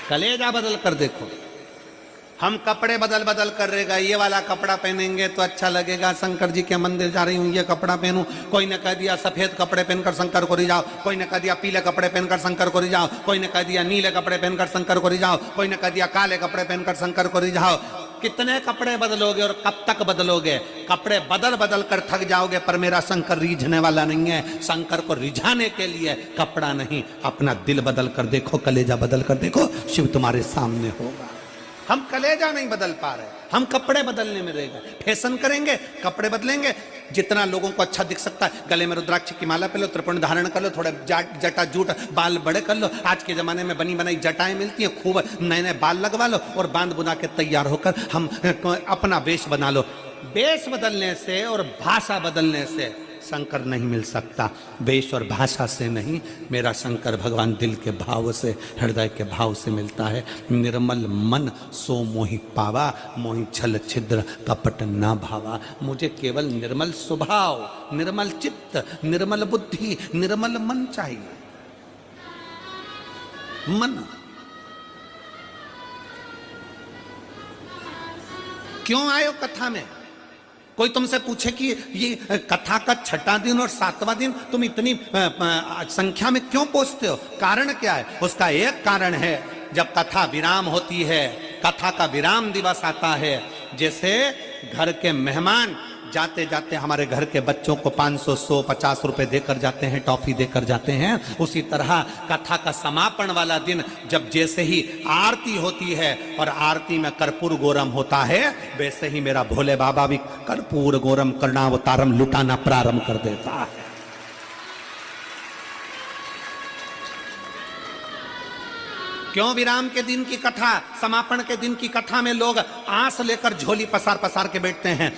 कलेजा बदल कर देखो। हम कपड़े बदल बदल कर रहेगा, ये वाला कपड़ा पहनेंगे तो अच्छा लगेगा, शंकर जी के मंदिर जा रही हूँ ये कपड़ा पहनूं। कोई ने कह दिया सफेद कपड़े पहनकर शंकर को रिझाओ, कोई ने कह दिया पीले कपड़े पहनकर शंकर को रिझाओ, कोई ने कह दिया नीले कपड़े पहनकर शंकर को रिझाओ, कोई ने कह दिया काले कपड़े पहनकर शंकर को रिझाओ। कितने कपड़े बदलोगे और कब तक बदलोगे? कपड़े बदल बदल कर थक जाओगे, पर मेरा शंकर रिझने वाला नहीं है। शंकर को रिझाने के लिए कपड़ा नहीं, अपना दिल बदल कर देखो, कलेजा बदल कर देखो, शिव तुम्हारे सामने होगा। हम कलेजा नहीं बदल पा रहे, हम कपड़े बदलने में रह गए। फैशन करेंगे, कपड़े बदलेंगे, जितना लोगों को अच्छा दिख सकता है, गले में रुद्राक्ष की माला पहन लो, त्रिपुंड धारण कर लो, थोड़े जटा जूट बाल बड़े कर लो। आज के जमाने में बनी बनाई जटाएं मिलती हैं, खूब नए नए बाल लगवा लो और बांध बुना के तैयार होकर हम अपना वेश बना लो। वेश बदलने से और भाषा बदलने से शंकर नहीं मिल सकता, वेश और भाषा से नहीं। मेरा शंकर भगवान दिल के भाव से, हृदय के भाव से मिलता है। निर्मल मन सो मोहि पावा, मोहि छल छिद्र कपट ना भावा। मुझे केवल निर्मल स्वभाव, निर्मल चित्त, निर्मल बुद्धि, निर्मल मन चाहिए। मन क्यों आयो कथा में? कोई तुमसे पूछे कि ये कथा का छठा दिन और सातवां दिन तुम इतनी संख्या में क्यों पहुंचते हो, कारण क्या है? उसका एक कारण है, जब कथा विराम होती है, कथा का विराम दिवस आता है, जैसे घर के मेहमान जाते जाते हमारे घर के बच्चों को 500, 100, 50 रुपए देकर जाते हैं, टॉफी देकर जाते हैं, उसी तरह कथा का समापन वाला दिन जब जैसे ही आरती होती है और आरती में कर्पूर गौरम होता है, वैसे ही मेरा भोले बाबा भी कर्पूर गौरम कर्णावतारम लुटाना प्रारंभ कर देता है। क्यों विराम के दिन की कथा, समापन के दिन की कथा में लोग आंस लेकर झोली पसार पसार के बैठते हैं?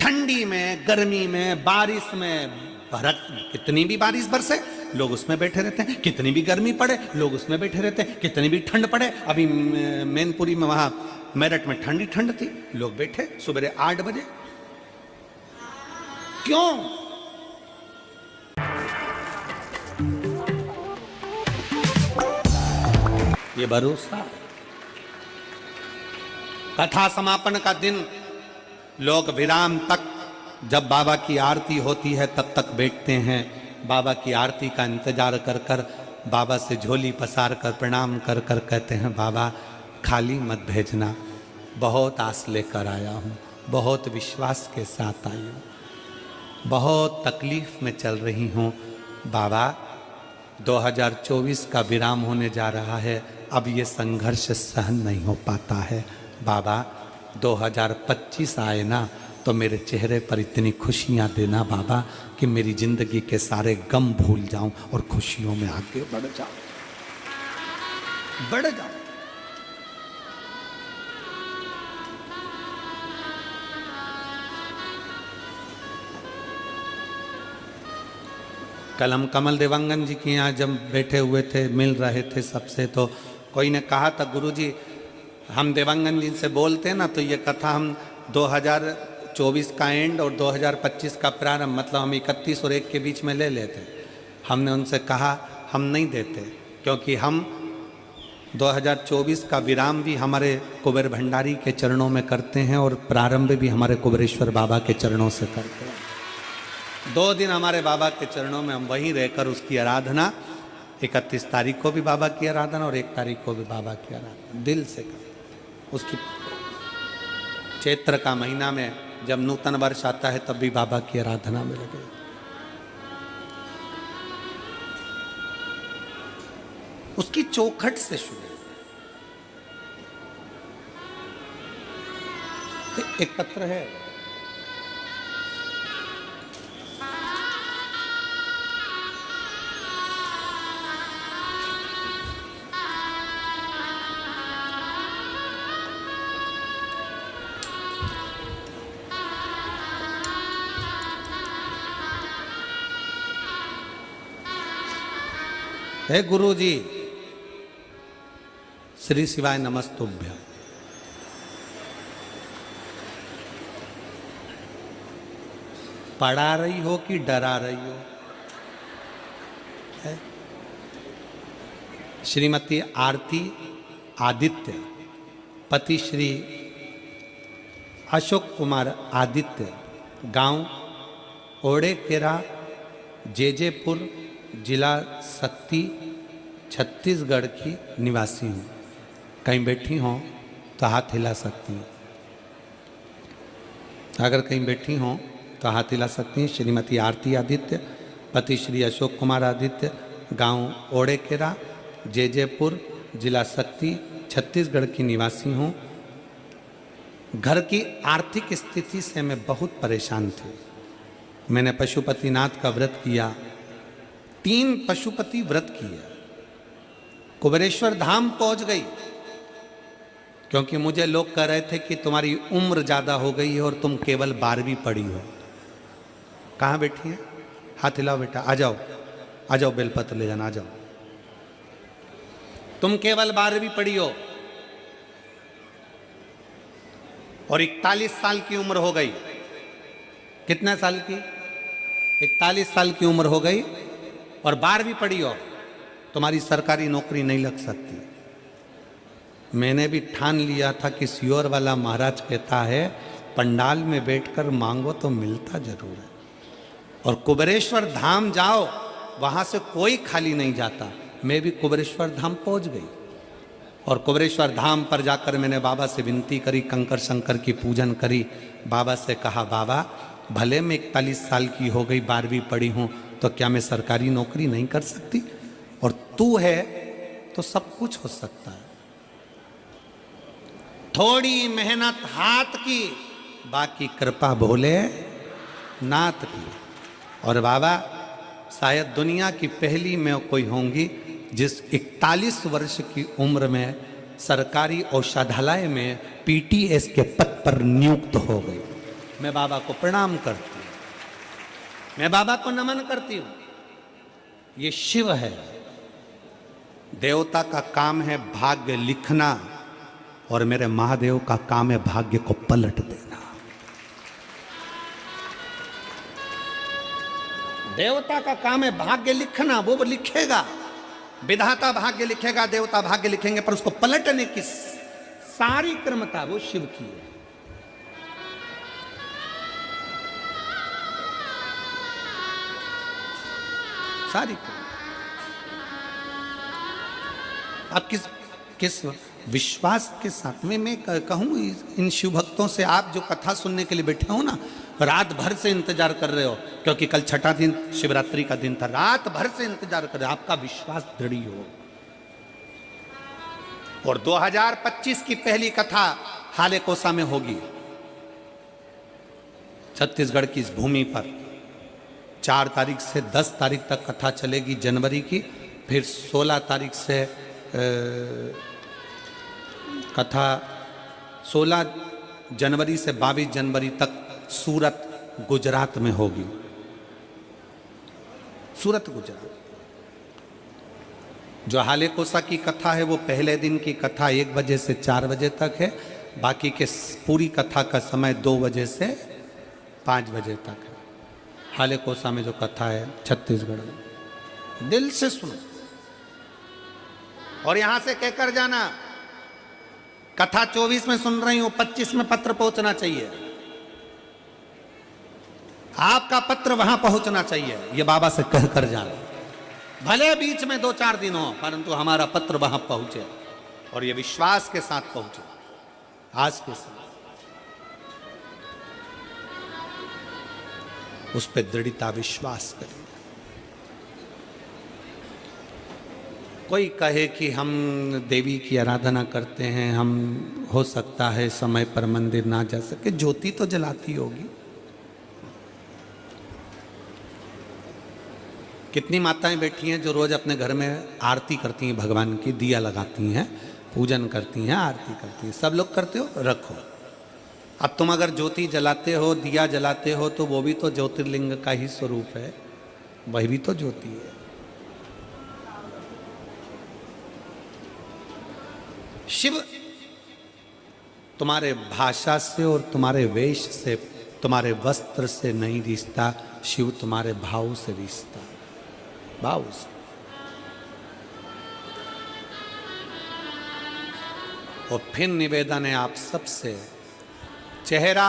ठंडी में, गर्मी में, बारिश में, कितनी भी बारिश बरसे लोग उसमें बैठे रहते हैं, कितनी भी गर्मी पड़े लोग उसमें बैठे रहते हैं, कितनी भी ठंड पड़े। अभी मैनपुरी में, वहां मेरठ में ठंडी ठंड थी, लोग बैठे सुबह 8 बजे। क्यों? ये भरोसा। कथा समापन का दिन लोग विराम तक, जब बाबा की आरती होती है तब तक बैठते हैं। बाबा की आरती का इंतजार कर कर बाबा से झोली पसार कर प्रणाम कर कर कहते हैं, बाबा खाली मत भेजना, बहुत आस लेकर आया हूँ, बहुत विश्वास के साथ आई हूँ, बहुत तकलीफ में चल रही हूँ। बाबा 2024 का विराम होने जा रहा है, अब ये संघर्ष सहन नहीं हो पाता है। बाबा 2025 आए ना तो मेरे चेहरे पर इतनी खुशियां देना बाबा कि मेरी जिंदगी के सारे गम भूल जाऊं और खुशियों में आगे बढ़ जाऊं, बढ़ जाऊं। कल हम कमल देवांगन जी के यहाँ जब बैठे हुए थे, मिल रहे थे सबसे, तो कोई ने कहा था, गुरुजी हम देवांगन जी से बोलते हैं ना तो ये कथा हम 2024 का एंड और 2025 का प्रारंभ, मतलब हम 31 और 1 के बीच में ले लेते। हमने उनसे कहा हम नहीं देते, क्योंकि हम 2024 का विराम भी हमारे कुबेर भंडारी के चरणों में करते हैं और प्रारंभ भी हमारे कुबेरेश्वर बाबा के चरणों से करते हैं। 2 दिन हमारे बाबा के चरणों में हम वहीं रहकर उसकी आराधना, 31 तारीख को भी बाबा की आराधना और 1 तारीख को भी बाबा की आराधना दिल से कर। उसकी चैत्र का महीना में जब नूतन वर्ष आता है तब भी बाबा की आराधना में लगे। उसकी चौखट से शुरू। एक पत्र है, हे गुरु जी, श्री शिवाय नमस्तुभ्य। पढ़ा रही हो कि डरा रही हो? श्रीमती आरती आदित्य, पति श्री अशोक कुमार आदित्य, गांव ओड़ेकेरा, जेजेपुर, जिला सक्ती, छत्तीसगढ़ की निवासी हूँ। कहीं बैठी हों तो हाथ हिला सकती हैं। अगर कहीं बैठी हों तो हाथ हिला सकती हैं। श्रीमती आरती आदित्य, पति श्री अशोक कुमार आदित्य, गांव ओड़ेकेरा, जेजेपुर, जिला सक्ती, छत्तीसगढ़ की निवासी हूँ। घर की आर्थिक स्थिति से मैं बहुत परेशान थी। मैंने पशुपतिनाथ का व्रत किया, 3 पशुपति व्रत किए, कुबेरेश्वर धाम पहुंच गई, क्योंकि मुझे लोग कह रहे थे कि तुम्हारी उम्र ज़्यादा हो गई है और तुम केवल 12वीं पढ़ी हो। कहाँ बैठी है? हाथ हिलाओ बेटा, आ जाओ, आ जाओ, बेलपत्र ले जाना, आ जाओ। तुम केवल 12वीं पढ़ी हो और 41 साल की उम्र हो गई। कितने साल की? 41 साल की उम्र हो गई और 12वीं पढ़ी हो, तुम्हारी सरकारी नौकरी नहीं लग सकती। मैंने भी ठान लिया था कि सियोर वाला महाराज कहता है पंडाल में बैठकर मांगो तो मिलता जरूर है। और कुबेरेश्वर धाम जाओ, वहां से कोई खाली नहीं जाता। मैं भी कुबेरेश्वर धाम पहुंच गई और कुबेरेश्वर धाम पर जाकर मैंने बाबा से विनती करी, कंकर शंकर की पूजन करी। बाबा से कहा, बाबा भले मैं 41 साल की हो गई, 12वीं पढ़ी हूं, तो क्या मैं सरकारी नौकरी नहीं कर सकती? और तू है तो सब कुछ हो सकता है। थोड़ी मेहनत हाथ की, बाकी कृपा भोले नाथ की। और बाबा शायद दुनिया की पहली मैं कोई होंगी जिस 41 वर्ष की उम्र में सरकारी औषधालय में पीटीएस के पद पर नियुक्त हो गई। मैं बाबा को प्रणाम करती हूँ, मैं बाबा को नमन करती हूँ। ये शिव है। देवता का काम है भाग्य लिखना और मेरे महादेव का काम है भाग्य को पलट देना। देवता का काम है भाग्य लिखना, वो लिखेगा, विधाता भाग्य लिखेगा, देवता भाग्य लिखेंगे, पर उसको पलटने की सारी क्रमता वो शिव की है। सारी अब किस विश्वास के साथ में मैं कहूँ इन शिव भक्तों से, आप जो कथा सुनने के लिए बैठे हो ना, रात भर से इंतजार कर रहे हो, क्योंकि कल छठा दिन शिवरात्रि का दिन था, रात भर से इंतजार कर रहे हो, आपका विश्वास दृढ़ हो। और 2025 की पहली कथा हाले कोसा में होगी, छत्तीसगढ़ की इस भूमि पर। 4 तारीख से 10 तारीख तक कथा चलेगी जनवरी की, फिर 16 तारीख से कथा 16 जनवरी से 22 जनवरी तक सूरत गुजरात में होगी। सूरत गुजरात। जो हाले कोसा की कथा है वो पहले दिन की कथा 1 बजे से 4 बजे तक है, बाकी के पूरी कथा का समय 2 बजे से 5 बजे तक है। हाले कोसा में जो कथा है छत्तीसगढ़ में, दिल से सुनो और यहां से कहकर जाना, कथा 24 में सुन रही हूं, 25 में पत्र पहुंचना चाहिए, आपका पत्र वहां पहुंचना चाहिए, ये बाबा से कहकर जाना। भले बीच में 2-4 दिन हो, परंतु हमारा पत्र वहां पहुंचे और ये विश्वास के साथ पहुंचे। आज के साथ उस पर दृढ़ता विश्वास करिए। कोई कहे कि हम देवी की आराधना करते हैं, हम हो सकता है समय पर मंदिर ना जा सके, ज्योति तो जलाती होगी। कितनी माताएं बैठी हैं जो रोज अपने घर में आरती करती हैं, भगवान की दिया लगाती हैं, पूजन करती हैं, आरती करती हैं। सब लोग करते हो, रखो। अब तुम अगर ज्योति जलाते हो, दिया जलाते हो, तो वो भी तो ज्योतिर्लिंग का ही स्वरूप है, वही भी तो ज्योति है। शिव तुम्हारे भाषा से और तुम्हारे वेश से, तुम्हारे वस्त्र से नहीं रिश्ता, शिव तुम्हारे भाव से रिश्ता, भाव से। और फिर निवेदन है आप सबसे, चेहरा